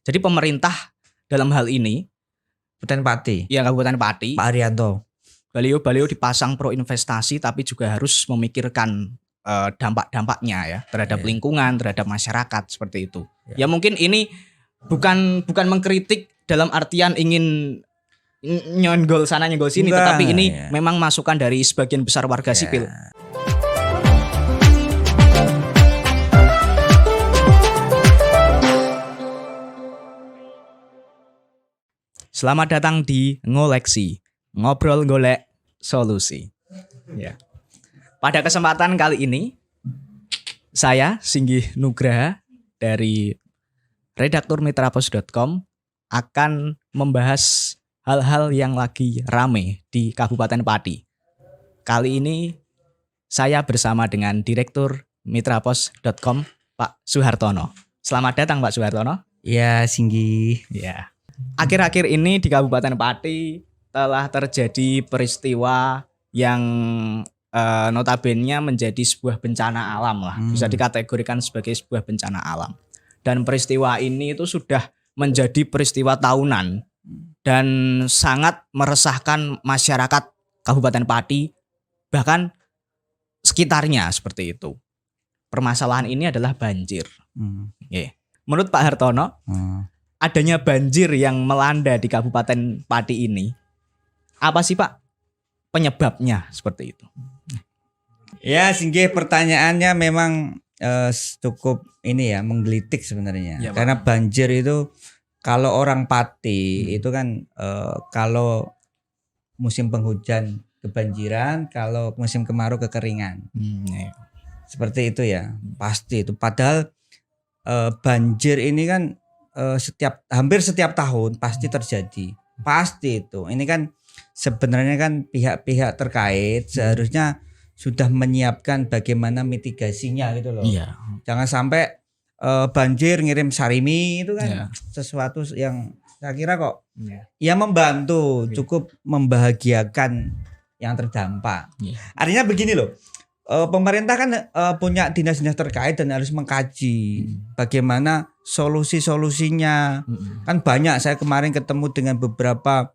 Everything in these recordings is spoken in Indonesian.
Jadi pemerintah dalam hal ini, Kabupaten Pati, ya Kabupaten Pati, Pak Arianto. baliho-baliho dipasang pro investasi, tapi juga harus memikirkan dampak-dampaknya ya terhadap lingkungan, terhadap masyarakat seperti itu. Ya mungkin ini bukan mengkritik dalam artian ingin nyenggol sana nyenggol sini, Enggak, tetapi ini memang masukan dari sebagian besar warga sipil. Selamat datang di Ngoleksi, ngobrol golek solusi. Ya. Pada kesempatan kali ini, saya Singgih Nugraha dari redaktur mitrapos.com akan membahas hal-hal yang lagi rame di Kabupaten Pati. Kali ini saya bersama dengan Direktur mitrapos.com, Pak Suhartono. Selamat datang Pak Suhartono. Ya, Singgih. Ya. Akhir-akhir ini di Kabupaten Pati telah terjadi peristiwa yang notabene menjadi sebuah bencana alam lah. Bisa dikategorikan sebagai sebuah bencana alam. Dan peristiwa ini itu sudah menjadi peristiwa tahunan dan sangat meresahkan masyarakat Kabupaten Pati, bahkan sekitarnya seperti itu. Permasalahan ini adalah banjir. Menurut Pak Hartono, adanya banjir yang melanda di Kabupaten Pati ini, apa sih Pak penyebabnya seperti itu? Ya, Singgih, pertanyaannya memang cukup ini ya, menggelitik sebenarnya. Ya, karena banjir itu kalau orang Pati itu kan kalau musim penghujan kebanjiran, kalau musim kemarau kekeringan. Seperti itu ya, pasti itu. Padahal banjir ini kan hampir setiap tahun pasti terjadi, pasti itu. Ini kan sebenarnya kan pihak-pihak terkait seharusnya sudah menyiapkan bagaimana mitigasinya gitu loh. Iya. Jangan sampai banjir ngirim sarimi itu kan sesuatu yang saya kira kok ya membantu, cukup membahagiakan yang terdampak. Artinya begini loh. Pemerintah kan punya dinas-dinas terkait dan harus mengkaji bagaimana solusi-solusinya. Kan banyak, saya kemarin ketemu dengan beberapa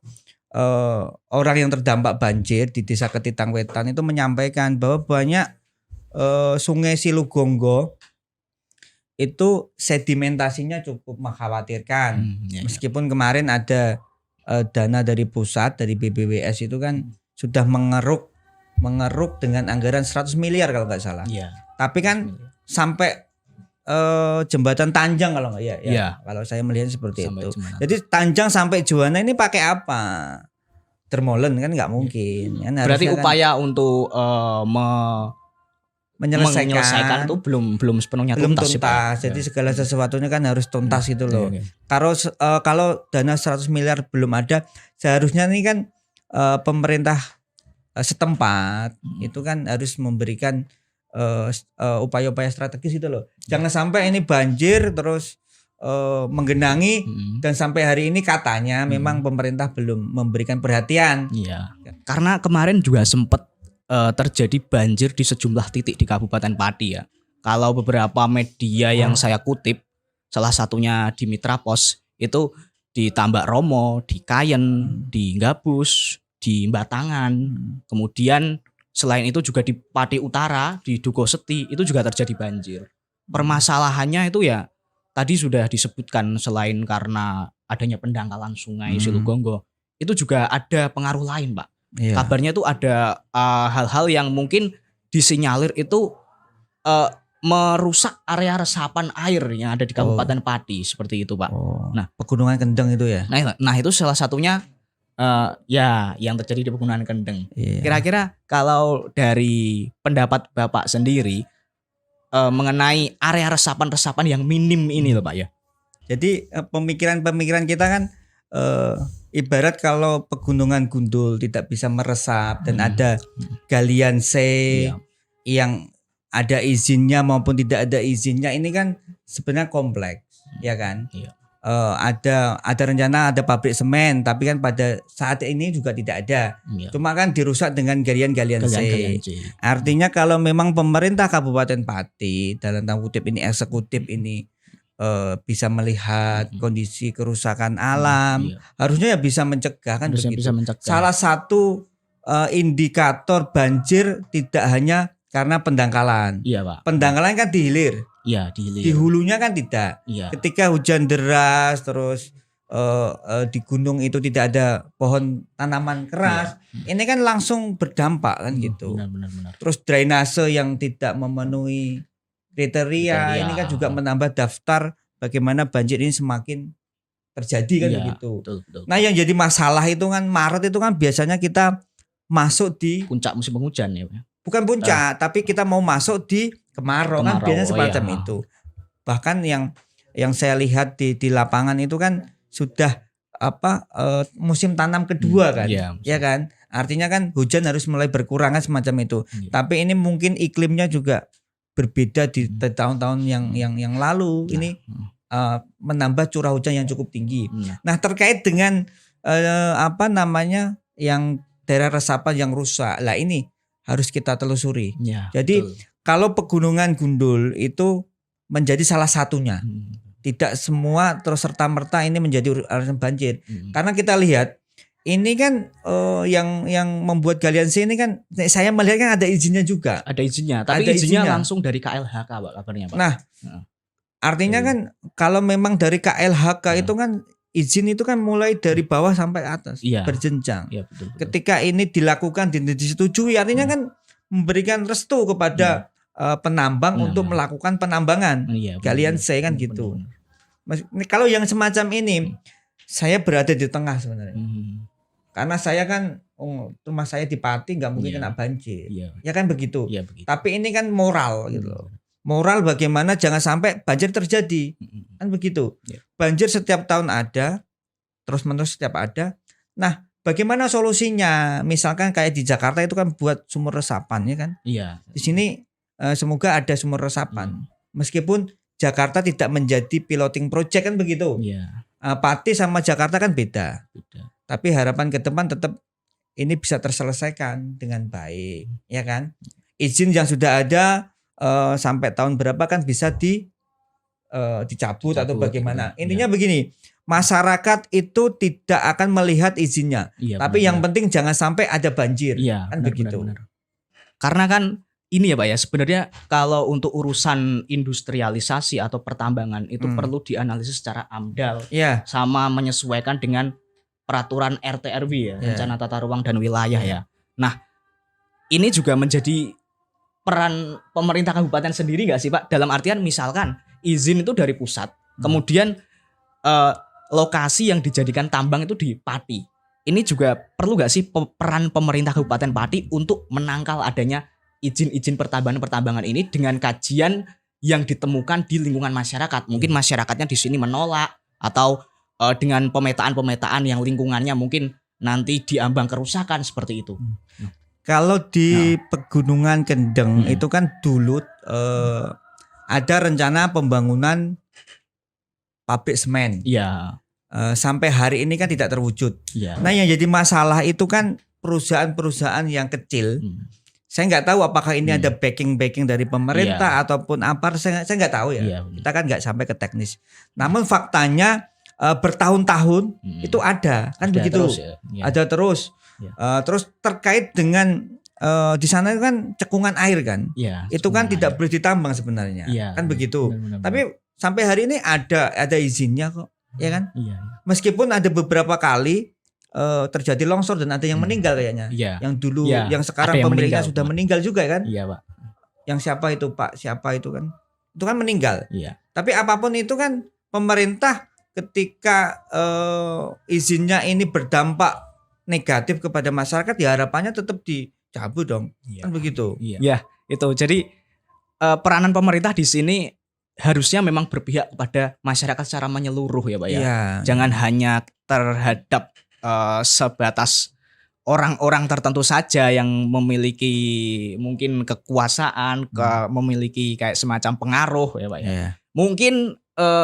orang yang terdampak banjir di Desa Ketitang Wetan itu menyampaikan bahwa banyak sungai Silugonggo itu sedimentasinya cukup mengkhawatirkan. Meskipun kemarin ada dana dari pusat, dari BBWS itu kan sudah mengeruk dengan anggaran 100 miliar kalau nggak salah. Tapi kan sampai jembatan Tanjang kalau nggak kalau saya melihat seperti sampai itu. Jembatan. Jadi Tanjang sampai Juwana ini pakai apa? Termolen kan nggak mungkin. Kan berarti upaya kan untuk menyelesaikan itu belum sepenuhnya tuntas. Jadi segala sesuatunya kan harus tuntas gitu loh. Kalau dana 100 miliar belum ada, seharusnya ini kan pemerintah setempat itu kan harus memberikan upaya-upaya strategis itu loh. Jangan sampai ini banjir terus menggenangi dan sampai hari ini katanya memang pemerintah belum memberikan perhatian. Karena kemarin juga sempat terjadi banjir di sejumlah titik di Kabupaten Pati ya. Kalau beberapa media yang saya kutip, salah satunya di Mitrapos itu di Tambak Romo, di Kayen, di Gabus, di Batangan, kemudian selain itu juga di Pati Utara, di Dugo Seti itu juga terjadi banjir. Permasalahannya itu ya tadi sudah disebutkan, selain karena adanya pendangkalan sungai Silugonggo, itu juga ada pengaruh lain Pak. Kabarnya itu ada hal-hal yang mungkin disinyalir itu merusak area resapan air yang ada di Kabupaten Pati seperti itu Pak. Nah, Pegunungan Kendeng itu ya. Nah itu salah satunya yang terjadi di Pegunungan Kendeng. Kira-kira kalau dari pendapat Bapak sendiri mengenai area resapan-resapan yang minim ini loh Pak ya. Jadi pemikiran kita kan ibarat kalau Pegunungan Gundul tidak bisa meresap dan ada galian C yang ada izinnya maupun tidak ada izinnya, ini kan sebenarnya kompleks, ya kan? Ada rencana ada pabrik semen, tapi kan pada saat ini juga tidak ada. Cuma kan dirusak dengan galian-galian C. Artinya kalau memang pemerintah Kabupaten Pati dalam tanda kutip ini eksekutif ini bisa melihat kondisi kerusakan alam, harusnya ya bisa mencegah kan harusnya begitu. bisa mencegah. Salah satu indikator banjir tidak hanya karena pendangkalan. Iya, Pak. Pendangkalan kan di hilir. Iya, di hilir. Di hulunya kan tidak. Iya. Ketika hujan deras terus di gunung itu tidak ada pohon tanaman keras, ini kan langsung berdampak kan gitu. Benar. Terus drainase yang tidak memenuhi kriteria ini kan juga menambah daftar bagaimana banjir ini semakin terjadi kan begitu. Betul. Nah yang jadi masalah itu kan Maret itu kan biasanya kita masuk di puncak musim penghujan ya. Bukan puncak, tapi kita mau masuk di kemarau kan biasanya semacam itu. Bahkan yang saya lihat di lapangan itu kan sudah musim tanam kedua kan, ya kan. Artinya kan hujan harus mulai berkurang kan semacam itu. Tapi ini mungkin iklimnya juga berbeda di tahun-tahun yang lalu. Ini menambah curah hujan yang cukup tinggi. Nah terkait dengan yang daerah resapan yang rusak, lah ini harus kita telusuri. Jadi kalau pegunungan Gundul itu menjadi salah satunya. Tidak semua terus serta-merta ini menjadi alasan banjir. Karena kita lihat ini kan yang membuat galian C ini kan saya melihat kan ada izinnya juga. Ada izinnya, tapi ada izinnya langsung dari KLHK Pak kabarnya Pak. Nah, artinya kan kalau memang dari KLHK itu kan izin itu kan mulai dari bawah sampai atas, berjenjang. Betul. Ketika ini dilakukan disetujui artinya kan memberikan restu kepada penambang untuk melakukan penambangan galian C kan gitu. Kalau yang semacam ini saya berada di tengah sebenarnya. Karena saya kan rumah saya di Pati nggak mungkin kena banjir. Ya kan begitu. Tapi ini kan moral gitu loh. Moral bagaimana jangan sampai banjir terjadi. Kan begitu. Banjir setiap tahun ada, terus-menerus setiap ada. Nah, bagaimana solusinya? Misalkan kayak di Jakarta itu kan buat sumur resapan ya kan? Di sini semoga ada sumur resapan. Meskipun Jakarta tidak menjadi piloting project kan begitu. Pati sama Jakarta kan beda. Tapi harapan ke depan tetap ini bisa terselesaikan dengan baik, ya kan? Izin yang sudah ada sampai tahun berapa kan bisa dicabut atau bagaimana? Intinya begini, masyarakat itu tidak akan melihat izinnya, tapi yang penting jangan sampai ada banjir, kan begitu. Benar. Karena kan ini ya Pak ya, sebenarnya kalau untuk urusan industrialisasi atau pertambangan itu perlu dianalisis secara AMDAL sama menyesuaikan dengan peraturan RT/RW ya, rencana tata ruang dan wilayah ya. Nah, ini juga menjadi peran pemerintah kabupaten sendiri nggak sih Pak? Dalam artian misalkan izin itu dari pusat, kemudian lokasi yang dijadikan tambang itu di Pati. Ini juga perlu nggak sih peran pemerintah Kabupaten Pati untuk menangkal adanya izin-izin pertambangan ini dengan kajian yang ditemukan di lingkungan masyarakat. Mungkin masyarakatnya di sini menolak atau dengan pemetaan-pemetaan yang lingkungannya mungkin nanti diambang kerusakan seperti itu. Kalau di Pegunungan Kendeng itu kan dulu ada rencana pembangunan pabrik semen. Sampai hari ini kan tidak terwujud. Nah yang jadi masalah itu kan perusahaan-perusahaan yang kecil. Saya nggak tahu apakah ini ada backing dari pemerintah ataupun apa. Saya nggak tahu ya. Kita kan nggak sampai ke teknis. Namun faktanya bertahun-tahun itu ada kan begitu. Ada terus. Terus terkait dengan di sana kan cekungan air kan. Itu kan tidak boleh ditambang sebenarnya. Kan begitu. Benar. Tapi sampai hari ini ada izinnya kok. Ya kan? Meskipun ada beberapa kali terjadi longsor dan ada yang meninggal kayaknya. Yang dulu yang sekarang pemiliknya sudah meninggal juga kan? Pak. Yang siapa itu Pak? Siapa itu kan? Itu kan meninggal. Tapi apapun itu kan pemerintah ketika izinnya ini berdampak negatif kepada masyarakat ya harapannya tetap dicabut dong. Kan begitu. Itu. Jadi peranan pemerintah di sini harusnya memang berpihak kepada masyarakat secara menyeluruh ya Pak ya. Jangan hanya terhadap sebatas orang-orang tertentu saja yang memiliki mungkin kekuasaan, memiliki kayak semacam pengaruh ya Pak ya. Mungkin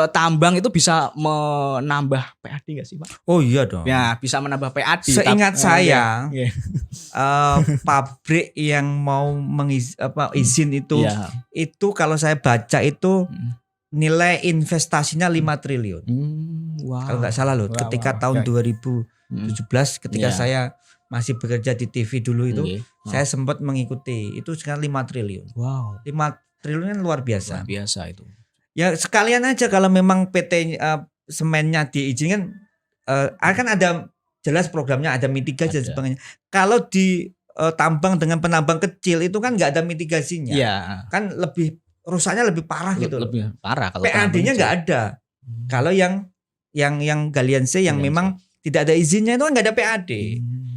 tambang itu bisa menambah PAD nggak sih Pak? Oh iya dong. Ya bisa menambah PAD. Seingat saya pabrik yang mau izin itu kalau saya baca itu nilai investasinya 5 triliun. Wow. Kalau nggak salah loh, ketika tahun 2017 ketika saya masih bekerja di TV dulu itu, saya sempat mengikuti. Itu sekarang 5 triliun. Wow. 5 triliun kan luar biasa. Luar biasa itu. Ya sekalian aja kalau memang PT semennya diizinkan, akan ada jelas programnya, ada mitigasi dan sebagainya. Kalau di tambang dengan penambang kecil itu kan nggak ada mitigasinya. Iya. Kan lebih rusaknya lebih parah gitu. Lebih parah kalau PAD-nya nggak ada. Kalau yang galian C yang memang tidak ada izinnya itu kan nggak ada PAD.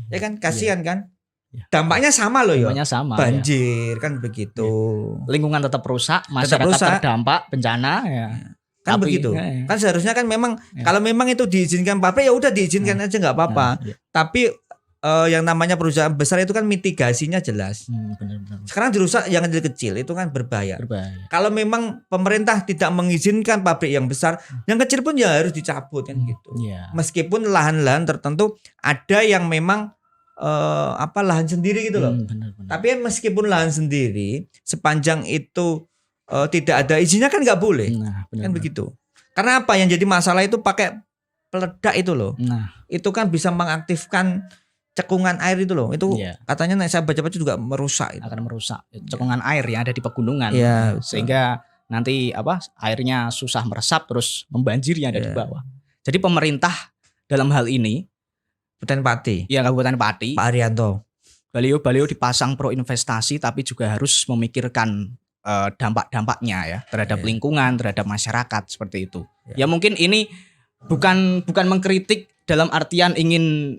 Ya kan kasihan kan. Dampaknya sama loh ya. Banjir kan begitu. Lingkungan tetap rusak, masyarakat terdampak bencana ya. Kan begitu. Kan seharusnya kan memang kalau memang itu diizinkan pabrik ya udah diizinkan aja nggak apa-apa. Tapi yang namanya perusahaan besar itu kan mitigasinya jelas. Benar. Sekarang dirusak yang kecil itu kan berbahaya. Kalau memang pemerintah tidak mengizinkan pabrik yang besar, yang kecil pun ya harus dicabut kan gitu. Meskipun lahan-lahan tertentu ada yang memang lahan sendiri gitu loh. Benar. Tapi meskipun lahan sendiri, sepanjang itu tidak ada izinnya kan nggak boleh. Kan begitu. Karena apa yang jadi masalah itu pakai peledak itu loh. Itu kan bisa mengaktifkan cekungan air itu loh. Itu katanya saya baca-baca juga merusak itu. Akan merusak cekungan air yang ada di pegunungan. Sehingga nanti airnya susah meresap terus membanjir yang ada di bawah. Jadi pemerintah dalam hal ini Kabupaten Pati. Ya Kabupaten Pati. Pak Arianto. Beliau dipasang pro investasi tapi juga harus memikirkan dampak-dampaknya ya terhadap lingkungan, terhadap masyarakat seperti itu. Ya mungkin ini bukan mengkritik dalam artian ingin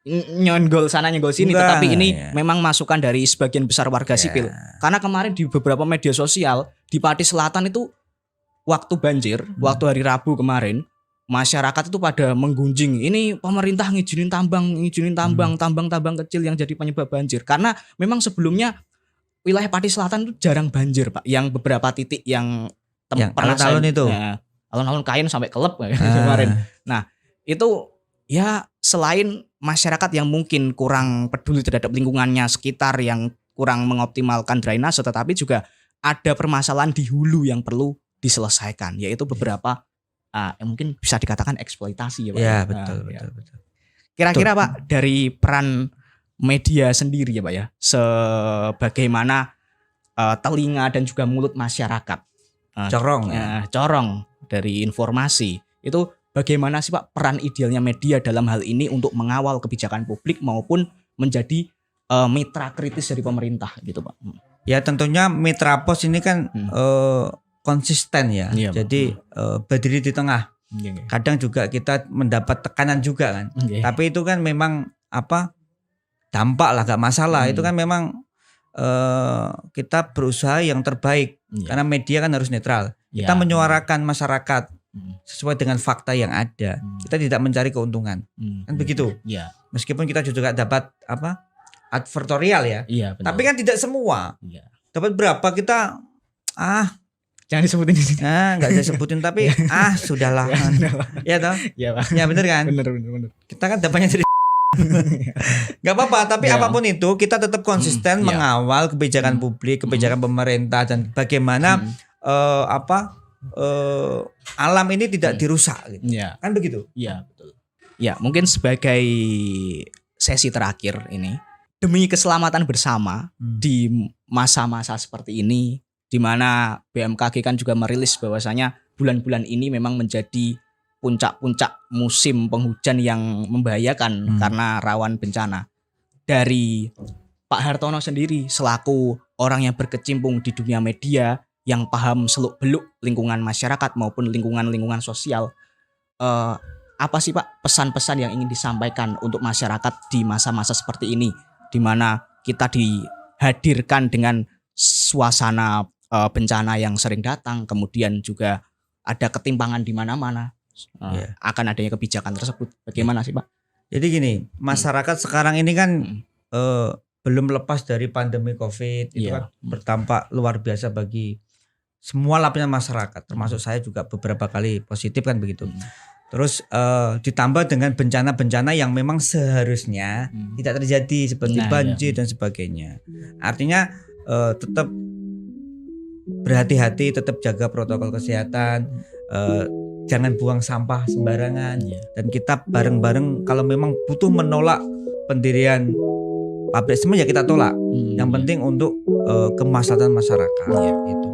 nyonggol sana nyenggol sini, tetapi ini memang masukan dari sebagian besar warga sipil. Karena kemarin di beberapa media sosial di Pati Selatan itu waktu banjir, waktu hari Rabu kemarin, masyarakat itu pada menggunjing, ini pemerintah ngizinin tambang kecil yang jadi penyebab banjir. Karena memang sebelumnya wilayah Pati Selatan itu jarang banjir, Pak. Yang beberapa titik yang alun-alun itu. Alun-alun Kayen sampai kelep kemarin. Nah, itu ya selain masyarakat yang mungkin kurang peduli terhadap lingkungannya sekitar, yang kurang mengoptimalkan drainase, tetapi juga ada permasalahan di hulu yang perlu diselesaikan, yaitu beberapa yang mungkin bisa dikatakan eksploitasi ya Pak. Ya betul. Kira-kira Pak, dari peran media sendiri ya Pak ya, sebagaimana telinga dan juga mulut masyarakat, corong dari informasi itu, bagaimana sih Pak peran idealnya media dalam hal ini untuk mengawal kebijakan publik maupun menjadi mitra kritis dari pemerintah gitu Pak? Ya tentunya Mitra Pos ini kan konsisten ya. Jadi berdiri di tengah. Kadang juga kita mendapat tekanan juga kan. Tapi itu kan memang dampak lah, gak masalah. Itu kan memang kita berusaha yang terbaik. Karena media kan harus netral. Kita menyuarakan masyarakat sesuai dengan fakta yang ada. Kita tidak mencari keuntungan. Kan begitu. Meskipun kita juga dapat advertorial ya. Tapi kan tidak semua. Dapat berapa kita jangan disebutin di sini. Enggak saya sebutin tapi sudahlah. Ya toh? Iya, Pak. Ya benar kan? Benar. Kita kan dapatnya dari enggak apa-apa, tapi apapun itu kita tetap konsisten mengawal kebijakan publik, kebijakan pemerintah, dan bagaimana alam ini tidak dirusak gitu. Kan begitu? Iya, betul. Ya, mungkin sebagai sesi terakhir ini, demi keselamatan bersama di masa-masa seperti ini, di mana BMKG kan juga merilis bahwasanya bulan-bulan ini memang menjadi puncak-puncak musim penghujan yang membahayakan karena rawan bencana. Dari Pak Hartono sendiri selaku orang yang berkecimpung di dunia media, yang paham seluk-beluk lingkungan masyarakat maupun lingkungan sosial, apa sih Pak pesan-pesan yang ingin disampaikan untuk masyarakat di masa-masa seperti ini, di mana kita dihadirkan dengan suasana bencana yang sering datang, kemudian juga ada ketimpangan di mana-mana, akan adanya kebijakan tersebut. Bagaimana sih Pak? Jadi gini, masyarakat sekarang ini kan belum lepas dari pandemi COVID, itu kan berdampak luar biasa bagi semua lapisan masyarakat, termasuk saya juga beberapa kali positif kan begitu. Terus ditambah dengan bencana-bencana yang memang seharusnya tidak terjadi seperti banjir dan sebagainya. Artinya tetap berhati-hati, tetap jaga protokol kesehatan, jangan buang sampah sembarangan, dan kita bareng-bareng kalau memang butuh menolak pendirian pabrik semen ya kita tolak. Yang penting untuk kemaslahatan masyarakat itu.